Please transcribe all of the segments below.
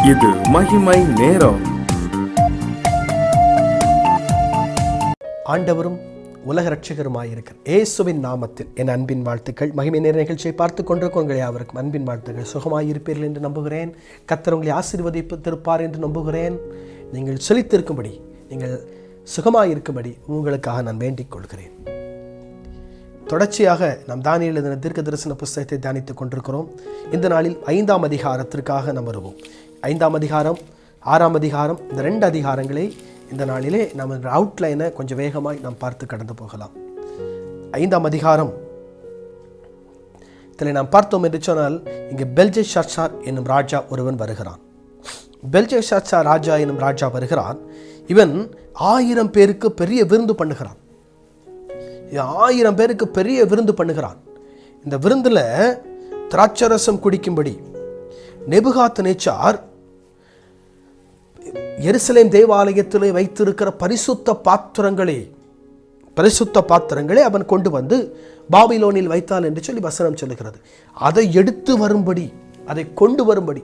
இது மகிமை நேரம். ஆண்டவரும் உலக ரட்சகருமாயிருக்கிற இயேசுவின் நாமத்தில் என் அன்பின் வாழ்த்துக்கள். மகிமை நேர நிகழ்ச்சியை பார்த்து கொண்டிருக்கும் உங்களை யாவருக்கும் அன்பின் வாழ்த்துக்கள். சுகமாயிருப்பீர்கள் என்று நம்புகிறேன். கர்த்தர் உங்களை ஆசீர்வதித்திருப்பார் என்று நம்புகிறேன். நீங்கள் செழித்திருக்கும்படி, நீங்கள் சுகமாயிருக்கும்படி உங்களுக்காக நான் வேண்டிக் கொள்கிறேன். தொடர்ச்சியாக நாம் தானியேல் எழுதின தீர்க்க தரிசன புஸ்தகத்தை தியானித்துக் கொண்டிருக்கிறோம். இந்த நாளில் 5ஆம் அதிகாரத்திற்காக நாம் வருவோம். 5ஆம் அதிகாரம், 6ஆம் அதிகாரம், இந்த 2 அதிகாரங்களை இந்த நாளிலே நம்ம அவுட்லைனை கொஞ்சம் வேகமாய் நாம் பார்த்து கடந்து போகலாம். 5ஆம் அதிகாரம் இதில் நாம் பார்த்தோம் என்று சொன்னால், இங்கே பெல்ஷத்சார் என்னும் ராஜா ஒருவன் வருகிறான். பெல்ஷத்சார் ராஜா என்னும் ராஜா வருகிறான். இவன் 1000 பேருக்கு பெரிய விருந்து பண்ணுகிறான். 1000 பேருக்கு பெரிய விருந்து பண்ணுகிறான். இந்த விருந்தில் திராட்சரசம் குடிக்கும்படி நேபுகாத்நேச்சார் எருசலேம் தேவாலயத்திலே வைத்திருக்கிற பரிசுத்த பாத்திரங்களை அவன் கொண்டு வந்து பாபிலோனில் வைத்தான் என்று சொல்லி வசனம் சொல்லுகிறது. அதை எடுத்து வரும்படி, அதை கொண்டு வரும்படி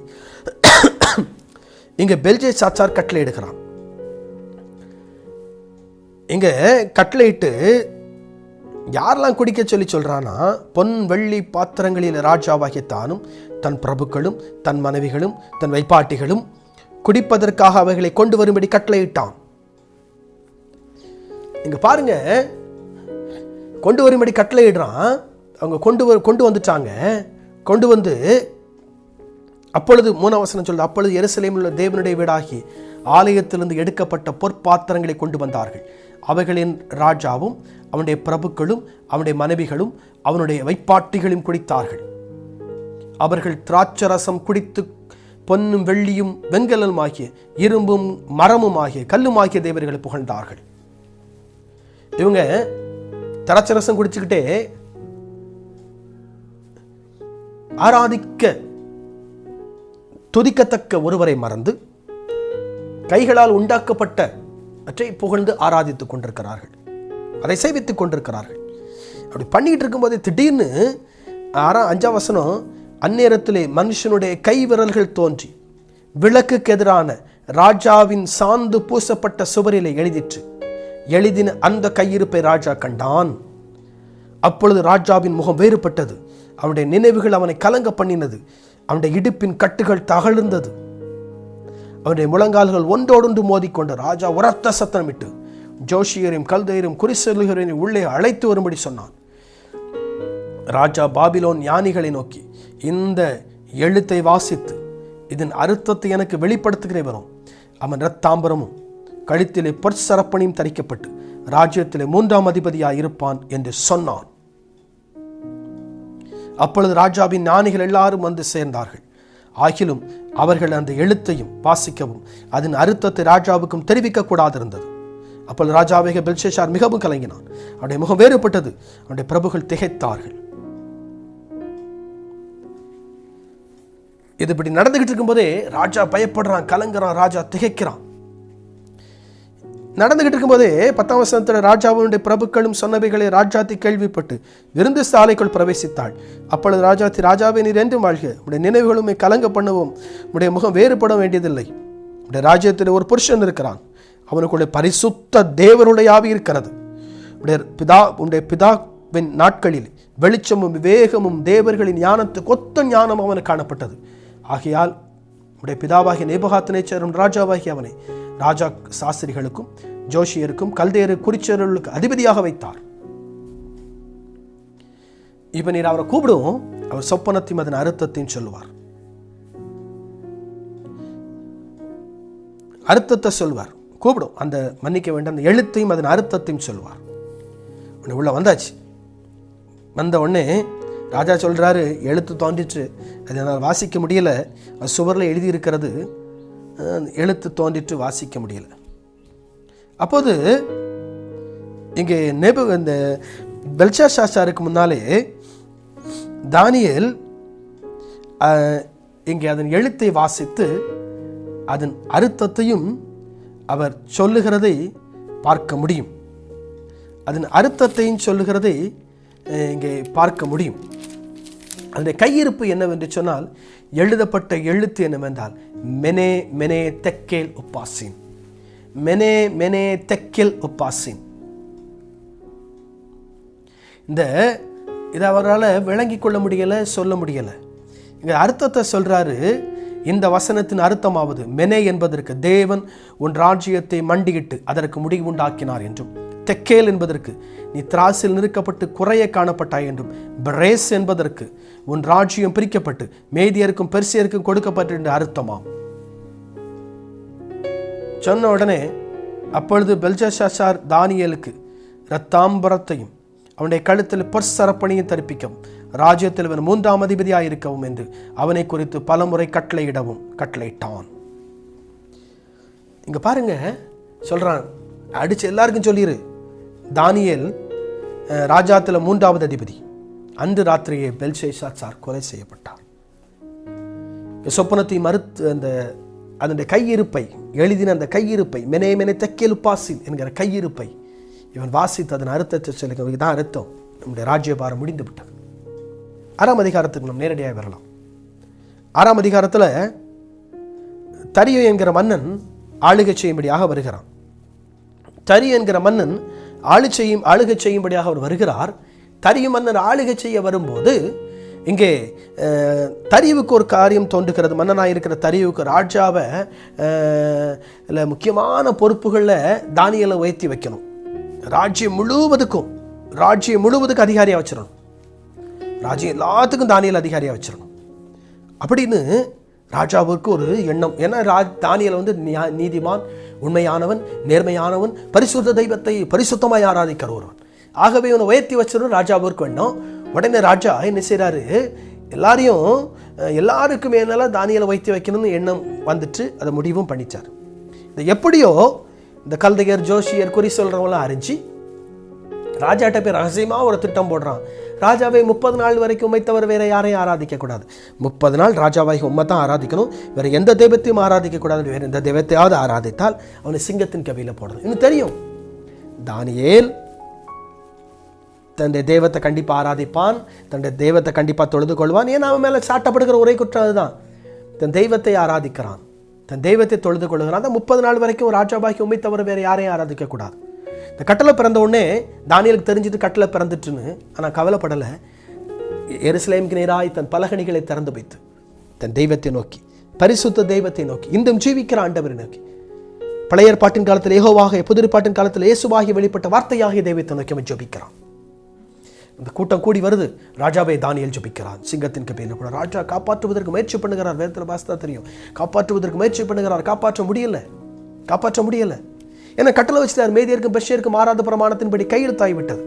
இங்க பெல்ஷத்சார் கட்டளை எடுக்கிறான். இங்க கட்டளையிட்டு யாரெல்லாம் குடிக்க சொல்லி சொல்றானா, பொன் வெள்ளி பாத்திரங்களில் ராஜாவாகிய தானும் தன் பிரபுக்களும் தன் மனைவிகளும் தன் வைப்பாட்டிகளும் குடிப்பதற்காக அவைகளை கொண்டு வரும்படி கட்டளையிட்டான். இங்க பாருங்க, கொண்டு வரும்படி கட்டளையிடுறான். அவங்க கொண்டு வந்துட்டாங்க. கொண்டு வந்து அப்பொழுது 3ஆம் வசனம் சொல்லுது, அப்பொழுது எருசலேமில் உள்ள தேவனுடைய வீடாகி ஆலயத்திலிருந்து எடுக்கப்பட்ட பொற்பாத்திரங்களை கொண்டு வந்தார்கள். அவைகளின் ராஜாவும் அவனுடைய பிரபுக்களும் அவனுடைய மனைவிகளும் அவனுடைய வைப்பாட்டிகளும் குடித்தார்கள். அவர்கள் திராட்சரசம் குடித்து பொன்னும் வெள்ளியும் வெண்கலும் ஆகிய இரும்பும் மரமும் ஆகிய கல்லும் ஆகிய தேவர்களை புகழ்ந்தார்கள். இவங்க திராட்சரசம் குடிச்சுக்கிட்டே ஆராதிக்க துதிக்கத்தக்க ஒருவரை மறந்து கைகளால் உண்டாக்கப்பட்ட அவற்றை புகழ்ந்து ஆராதித்துக் கொண்டிருக்கிறார்கள். அதை சேவித்துக் கொண்டிருக்கிறார்கள். அப்படி பண்ணிட்டு இருக்கும்போது திடீர்னு 5ஆம் வசனம், அந்நேரத்திலே மனுஷனுடைய கை விரல்கள் தோன்றி விளக்குக்கு எதிரான ராஜாவின் சாந்து பூசப்பட்ட சுவரிலே எழுதிற்று. எழுதின அந்த கையிருப்பை ராஜா கண்டான். அப்பொழுது ராஜாவின் முகம் வேறுபட்டது. அவனுடைய நினைவுகள் அவனை கலங்க பண்ணினது. அவனுடைய இடுப்பின் கட்டுகள் தகழ்ந்தது. அவனுடைய முழங்கால்கள் ஒன்றோடொன்று மோதிக்கொண்டு ராஜா உரத்த சத்தமிட்டு ஜோஷியரையும் கல்தையரையும் குறிசொல்லுகரையும் உள்ளே அழைத்து வரும்படி சொன்னான். ராஜா பாபிலோன் ஞானிகளை நோக்கி, இந்த எழுத்தை வாசித்து இதன் அர்த்தத்தை எனக்கு வெளிப்படுத்துகிறவரும் அவன் இரத்தாம்பரமும் கழுத்திலே பொற்சரப்பணியும் தரிக்கப்பட்டு ராஜ்யத்திலே 3ஆம் அதிபதியாய் இருப்பான் என்று சொன்னான். அப்பொழுது ராஜாவின் ஞானிகள் எல்லாரும் வந்து சேர்ந்தார்கள். ஆகிலும் அவர்கள் அந்த எழுத்தையும் வாசிக்கவும் அதன் அர்த்தத்தை ராஜாவுக்கும் தெரிவிக்க கூடாது இருந்தது. அப்பொழுது ராஜாவாகிய பெல்ஷத்சார் மிகவும் கலங்கினான். அவனுடைய முகம் வேறுபட்டது. அவனுடைய பிரபுகள் திகைத்தார்கள். இது இப்படி நடந்துகிட்டு இருக்கும்போதே ராஜா பயப்படுறான், கலங்குறான், ராஜா திகைக்கிறான். நடந்துகிட்டு இருக்கும்போதே 10ஆம் வசனத்தில், ராஜாவுடைய பிரபுக்களும் சொன்னவைகளை ராஜாத்தி கேள்விப்பட்டு விருந்து சாலைக்குள் பிரவேசித்தாள். அப்பொழுது ராஜாத்தி, ராஜாவே நீர் என்றும் வாழ்க, உடைய நினைவுகளுமே கலங்க பண்ணுவோம், உடைய முகம் வேறுபட வேண்டியதில்லை. உடைய ராஜ்யத்தில் ஒரு புருஷன் இருக்கிறான், அவனுக்குடைய பரிசுத்த தேவனுடைய ஆவி இருக்கிறது. உடைய பிதாவின் நாட்களில் வெளிச்சமும் விவேகமும் தேவர்களின் ஞானத்துக்கு ஒத்த ஞானம் அவனுக்கு காணப்பட்டது. ஆகையால் உடைய பிதாவாகிய நேபுகாத்நேச்சாரும் ராஜாவாகிய அவனை ராஜா சாஸ்திரிகளுக்கும் ஜோஷியருக்கும் கல்தேயரு குறிச்சர்களுக்கு அதிபதியாக வைத்தார். இப்ப நீர் அவரை கூப்பிடும், அவர் சொப்பனத்தையும் அதன் அர்த்தத்தையும் சொல்லுவார். அர்த்தத்தை சொல்வார். கூப்பிடும், அந்த மன்னிக்க வேண்டாம், அந்த எழுத்தையும் அதன் அர்த்தத்தையும் சொல்வார். உள்ள வந்தாச்சு. வந்த உடனே ராஜா சொல்றாரு, எழுத்து தோன்றிற்று, அதை என்னால் வாசிக்க முடியல, சுவரில் எழுதியிருக்கிறது, எழுத்து தோன்றிட்டு வாசிக்க முடியல. அப்போது இங்கே இந்த பெல்ஷத்சாருக்கு முன்னாலே தானியேல் இங்கே அதன் எழுத்தை வாசித்து அதன் அர்த்தத்தையும் அவர் சொல்லுகிறதை பார்க்க முடியும். அதன் அர்த்தத்தையும் சொல்லுகிறதை இங்கே பார்க்க முடியும். அதனுடைய கையிருப்பு என்னவென்று சொன்னால், எழுதப்பட்ட எழுத்து என்னவென்றால் மெனே மெனே தெக்கேல் உப்பாசின், மெனே மெனே தெக்கேல் உப்பாசின். இதை அவரால் விளங்கி கொள்ள முடியலை, சொல்ல முடியலை. இங்கே அர்த்தத்தை சொல்கிறாரு. இந்த வசனத்தின் அர்த்தமாவது, மெனே என்பதற்கு தேவன் உன் ராஜ்யத்தை மண்டியிட்டு அதற்கு முடிவு உண்டாக்கினார் என்றும், தெக்கேல் என்பதற்கு நீ திராசில் நிறுக்கப்பட்டு குறைய காணப்பட்டாய் என்றும், பிரேஸ் என்பதற்கு உன் ராஜ்யம் பிரிக்கப்பட்டு மேதியருக்கும் பெர்சியருக்கும் கொடுக்கப்பட்டு என்று அர்த்தமாம். சொன்ன உடனே அப்பொழுது பெல்ஷாத்சார் தானியேலுக்கு இரத்தாம்பரத்தையும் அவனுடைய கழுத்தில் பொற்சரப்பணியை தரிப்பிக்கவும் ராஜ்யத்தில் அவன் 3ஆம் அதிபதியாக இருக்கவும் என்று அவனை குறித்து பலமுறை கட்டளையிட்டான். இங்க பாருங்க, சொல்றான், அடிச்சு எல்லாருக்கும் சொல்லிரு, தானியேல் ராஜ்யத்தில் 3ஆவது அதிபதி. அன்று ராத்திரியே பெல்ஷாத்சார் கொலை செய்யப்பட்டார். சொப்பனத்தை மறுத்து அதனுடைய கையிருப்பை எழுதின அந்த கையிருப்பை, மெனே மெனே தெக்கேல் உப்பாசின் என்கிற கையிருப்பை இவன் வாசித்து அதன் அர்த்தத்தை சொல்லுங்க. இதுதான் அர்த்தம், நம்முடைய ராஜ்யபாரம் முடிந்து விட்டது. 6ஆம் அதிகாரத்துக்கு நாம் நேரடியாக வரலாம். 6ஆம் அதிகாரத்தில் தரியு என்கிற மன்னன் ஆளுகை செய்யும்படியாக வருகிறான். தரியு என்கிற மன்னன் ஆளுகை செய்யும்படியாக அவர் வருகிறார். தரியு மன்னன் ஆளுகை செய்ய வரும்போது இங்கே தரியுவுக்கு ஒரு காரியம் தோன்றுகிறது. மன்னனாக இருக்கிற தரியுவுக்கு ராஜாவை முக்கியமான பொறுப்புகளில் தானியேலை உயர்த்தி வைக்கணும். ராஜ்யம் முழுவதுக்கும் அதிகாரியாக வச்சிடணும். ராஜ்யம் எல்லாத்துக்கும் தானியேல் அதிகாரியாக வச்சிடணும் அப்படின்னு ராஜாவுக்கு ஒரு எண்ணம். ஏன்னா தானியேல் நீதிமான், உண்மையானவன், நேர்மையானவன், பரிசுத்த தெய்வத்தை பரிசுத்தமாய் ஆராதிக்கிற ஒருவன். ஆகவே இவனை உயர்த்தி வச்சிடணும் ராஜாவுக்கு எண்ணம். உடனே ராஜா என்ன செய்கிறாரு, எல்லாருக்கும் மேல தானியேலை உயர்த்தி வைக்கணும்னு எண்ணம் வந்துட்டு அதை முடிவும் பண்ணிச்சார். இது எப்படியோ இந்த கல்தையர், ஜோஷியர், குறி சொல்றவங்களாம் அறிஞ்சு ராஜாட்ட போய் ரகசியமாக ஒரு திட்டம் போடுறான். ராஜாவை 30 நாள் வரைக்கும் உம்மை தவிர வேற யாரையும் ஆராதிக்க கூடாது. 30 நாள் ராஜாவாகி உம்மை தான் ஆராதிக்கணும், வேற எந்த தெய்வத்தையும் ஆராதிக்க கூடாது. வேற எந்த தெய்வத்தையாவது ஆராதித்தால் அவனை சிங்கத்தின் கவியில போடணும். இன்னும் தெரியும், தானியேல் தன்னுடைய தெய்வத்தை கண்டிப்பா ஆராதிப்பான், தன்னுடைய தெய்வத்தை கண்டிப்பா தொழுது கொள்வான். ஏன்னா அவன் மேல சாட்டப்படுகிற ஒரே குற்றம் அதுதான், தன் தெய்வத்தை ஆராதிக்கிறான், தன் தெய்வத்தை தொழுது கொள்ளுகிறான். அந்த 30 நாள் வரைக்கும் ராஜாவாகி உம்மை தவிர வேற யாரையும் ஆராதிக்க கூடாது. இந்த கட்டளை பிறந்த உடனே தானியேலுக்கு தெரிஞ்சுட்டு கட்டளை பிறந்துட்டுன்னு, ஆனால் கவலைப்படலை. எருசலேமுக்கு நேராய் தன் பலகணிகளை திறந்து வைத்து தன் தெய்வத்தை நோக்கி, பரிசுத்த தெய்வத்தை நோக்கி, இன்றும் ஜீவிக்கிற ஆண்டவரை நோக்கி, பழைய ஏற்பாட்டின் காலத்தில் யெகோவாக, புதிய ஏற்பாட்டின் காலத்தில் இயேசுவாகி வெளிப்பட்ட வார்த்தையாகிய தெய்வத்தை நோக்கி அவன் ஜெபிக்கிறான். இந்த கூட்டம் கூடி வருது. ராஜாவை தானியேல் ஜெபிக்கிறான். சிங்கத்தின் கபியில கூட ராஜா காப்பாற்றுவதற்கு முயற்சி பண்ணுகிறார். வேதத்தில் வாசித்தா தெரியும், காப்பாற்றுவதற்கு முயற்சி பண்ணுகிறார். காப்பாற்ற முடியல. ஏன்னா கட்டளை வச்சுட்டார், மேதியருக்கும் பெர்சியருக்கும் மாறாத பிரமாணத்தின்படி கையெழுத்தாகி விட்டது.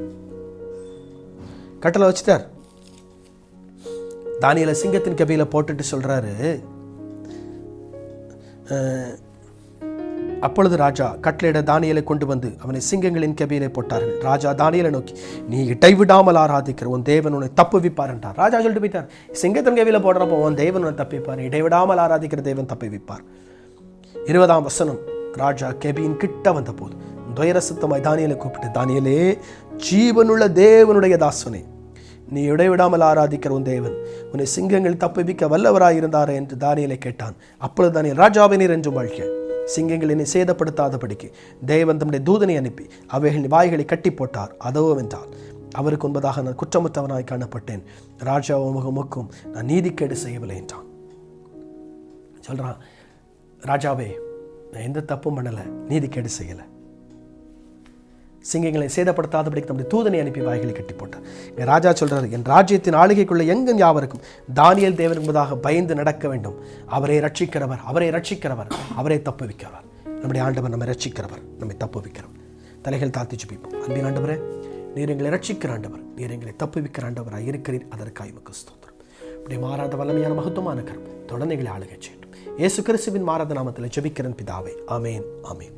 கட்டளை வச்சுட்டார். தானியேலை சிங்கத்தின் கபியில போட்டுட்டு சொல்றாரு, அப்பொழுது ராஜா கட்டளையிட தானியேலை கொண்டு வந்து அவனை சிங்கங்களின் கபியிலே போட்டார்கள். ராஜா தானியேலை நோக்கி, நீ இடைவிடாமல் ஆராதிக்கிற உன் தேவன் உன்னை தப்புவிப்பார் என்றார். ராஜா சொல்லிட்டு போயிட்டார், சிங்கத்தின் கபியில போடுறப்போ உன் தேவன் உன்னை தப்பிப்பார், இடைவிடாமல் ஆராதிக்கிற தேவன் தப்புவிப்பார். 20ஆம் வசனம், ராஜா கெபியின் கிட்ட வந்த போது துயரசுத்தமாய் தானியேலை கூப்பிட்டு, தானியேலே, ஜீவனுள்ள தேவனுடைய தாசனே, நீ இடைவிடாமல் ஆராதிக்கிற உன் தேவன் உன்னை சிங்கங்கள் தப்புவிக்க வல்லவராயிருந்தாரே என்று தானியேலை கேட்டான். அப்பொழுது தானியேல், ராஜாவை நீர் என்றும் வாழ்க, சிங்கங்கள் என்னை சேதப்படுத்தாதபடிக்கு தேவன் தம்முடைய தூதனை அனுப்பி அவைகளின் வாய்களை கட்டி போட்டார். அதோ என்றால், அவருக்கு முன்பதாக நான் குற்றமற்றவனாய் காணப்பட்டேன், ராஜாவும் முகமுக்கும் நான் நீதிக்கேடு செய்யவில்லை என்றான். சொல்றான், ராஜாவே, நான் எந்த தப்பும் பண்ணலை, நீதிக்கேடு செய்யலை, சிங்கங்களை சேதப்படுத்தாதபடிக்கு நம்முடைய தூதனை அனுப்பி வாய்களை கட்டி போட்டார். இங்கே ராஜா சொல்றாரு, என் ராஜ்யத்தின் ஆளுகைக்குள்ள எங்கும் யாவருக்கும் தானியேல் தேவன் என்பதாக பயந்து நடக்க வேண்டும். அவரை ரட்சிக்கிறவர், அவரை தப்புவிக்கிறவர். நம்முடைய ஆண்டவர் நம்மை ரட்சிக்கிறவர், நம்மை தப்புவிக்கிறவர். தலைகள் தாழ்த்தி ஜெபிப்போம். அன்பின் ஆண்டவரே, நீர் எங்களை ரட்சிக்கிற ஆண்டவர், நீர் எங்களை தப்புவிக்கிற ஆண்டவராக இருக்கிறீர். அதற்காக உமக்கு ஸ்தோத்திரம். இப்படி மாறாத வல்லமையான மகத்துவமான கரம் தொடர்ந்து எங்களை ஆளுகை செய்யட்டும். இயேசு கிறிஸ்துவின் மாறாத நாமத்தில் ஜெபிக்கிறேன் பிதாவே. ஆமேன், ஆமேன்.